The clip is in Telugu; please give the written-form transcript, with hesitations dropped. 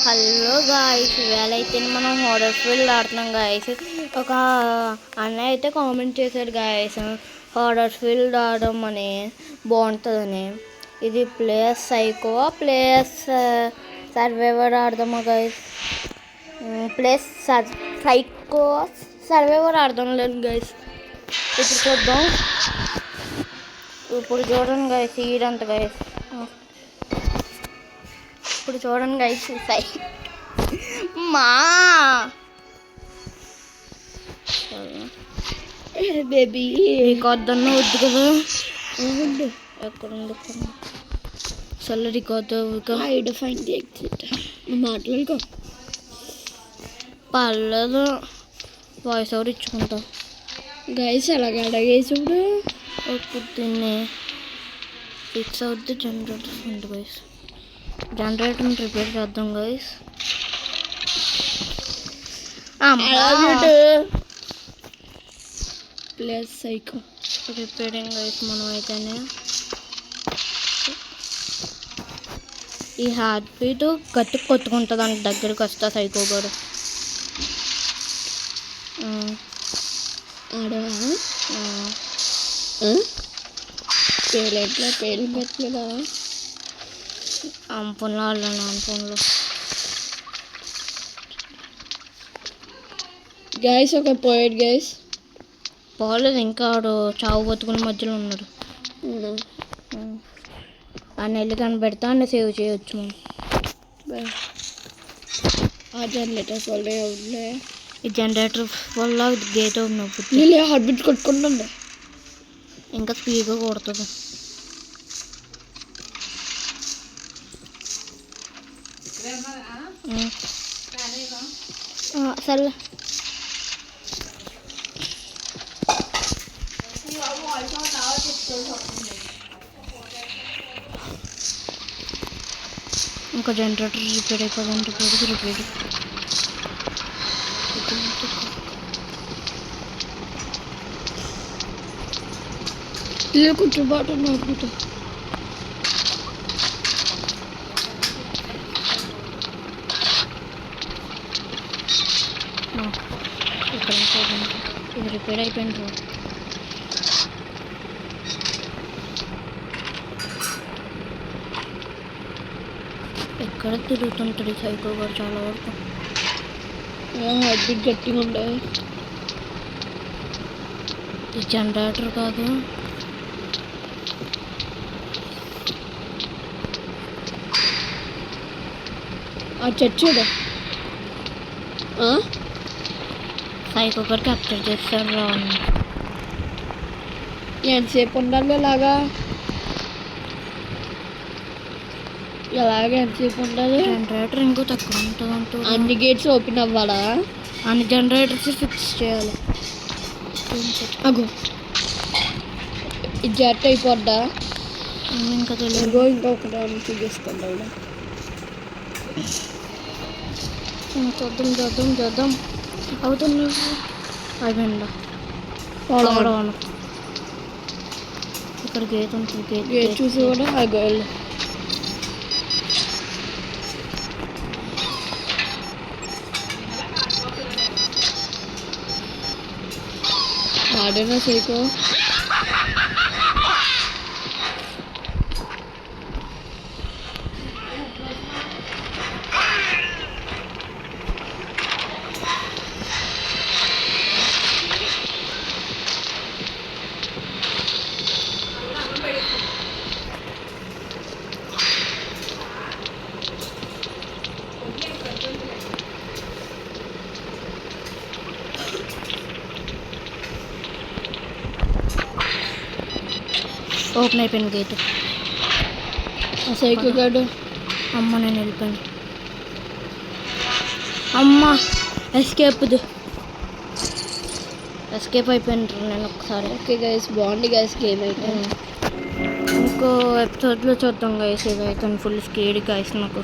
హలో గాయ్స్, ఇవాళ అయితే మనం హారర్ ఫీల్డ్ ఆడుతున్నాం గాయస్. ఒక అన్నయ్య అయితే కామెంట్ చేశాడు గాయస్, హారర్ ఫీల్డ్ ఆడడం అని బాగుంటుందని. ఇది ప్లేస్ సైకో ప్లేస్ సర్వైవర్ ఆడదామా గాయస్? ప్లేస్ సైకో సర్వైవర్ ఆడదాం లేదు గాయస్. ఇప్పుడు చూడండి గాయస్, ఈడంత గాయస్. ఇప్పుడు చూడండి గైస్, మా బేబీ రికార్డ్ వద్దు కదా, ఎక్కడ అసలు రికార్డ్ మాట్లాడుకో పర్లేదు, వాయిస్ ఓవర్ ఇచ్చుకుంటా గైస్. అలాగ అడగేసి ఇప్పుడు దీన్ని ఫిక్స్ అవుద్ది. జనరేటర్ ఉంది గైస్, జనరేటర్ని రిపేర్ చేద్దాం guys. Plus psycho repairing guys. మనం అయితేనే ఈ హార్ట్ బీట్ గట్టి కొట్టుకుంటుంది అంత దగ్గరికి వస్తా సైకో కూడా. పేరు పెట్టలేదా ఫోన్లో ఆడలేను, ఫోన్లో గైస్. ఒక పోయాడు గైస్, పోలేదు ఇంకా. ఆడు చావు బతుకుని మధ్యలో ఉన్నాడు. ఆ నెల్లి కనిపెడతా అని సేవ్ చేయొచ్చు మనం. ఆ జనరేటర్ వల్ల ఈ జనరేటర్ వల్ల గేట్ ఉన్నప్పుడు హార్ట్ బీట్ కొట్టుకుంటుంది, ఇంకా స్పీడ్గా కొడుతుంది. సరే ఇంకా జనరేటర్ రిపేర్ అయిపోతుంది. రిపేర్ కొంచెం బాట నాకు ఇది రిపేర్ అయిపోయింది. ఎక్కడ తిరుగుతుంటాడు సైకో గారు చాలా వరకు. హార్ట్ బీట్ గట్టిగా ఉండే. ఈ జనరేటర్ కాదు, ఆ చచ్చాడు. సైకో గారు క్యాప్చర్ చేస్తారు. ఎంతసేపు ఉండాలి ఇలాగా? ఎంతసేపు ఉండాలి? జనరేటర్ ఇంకో తక్కువ ఉంటుంది అంటూ. అన్ని గేట్స్ ఓపెన్ అవ్వాలా? అన్ని జనరేటర్స్ ఫిక్స్ చేయాలి. అగో ఇది జట్ అయిపోద్దా? ఇంకా తెలియదు. ఇంకొక చూపిస్తాను. చూద్దాం అవుతుంది. అయిపోయిందా? పోవడం ఇక్కడ గేట్ ఉంటుంది. గేట్ చూసి కూడా అగోళ్ళు ఆడేనా సైకో. ఓపెన్ అయిపోయింది గేట్. ఆ సైకో గాడు అమ్మ నేను వెళ్ళిపోయాను. అమ్మ ఎస్కేప్ అయిపోయినారు నేను ఒకసారి. ఓకే గైస్, బాగుంది గైస్ గేమ్ అయితే. ఇంకో ఎపిసోడ్లో చూద్దాం గైస్. ఇది అయితే ఫుల్ స్కేరీ గైస్ నాకు.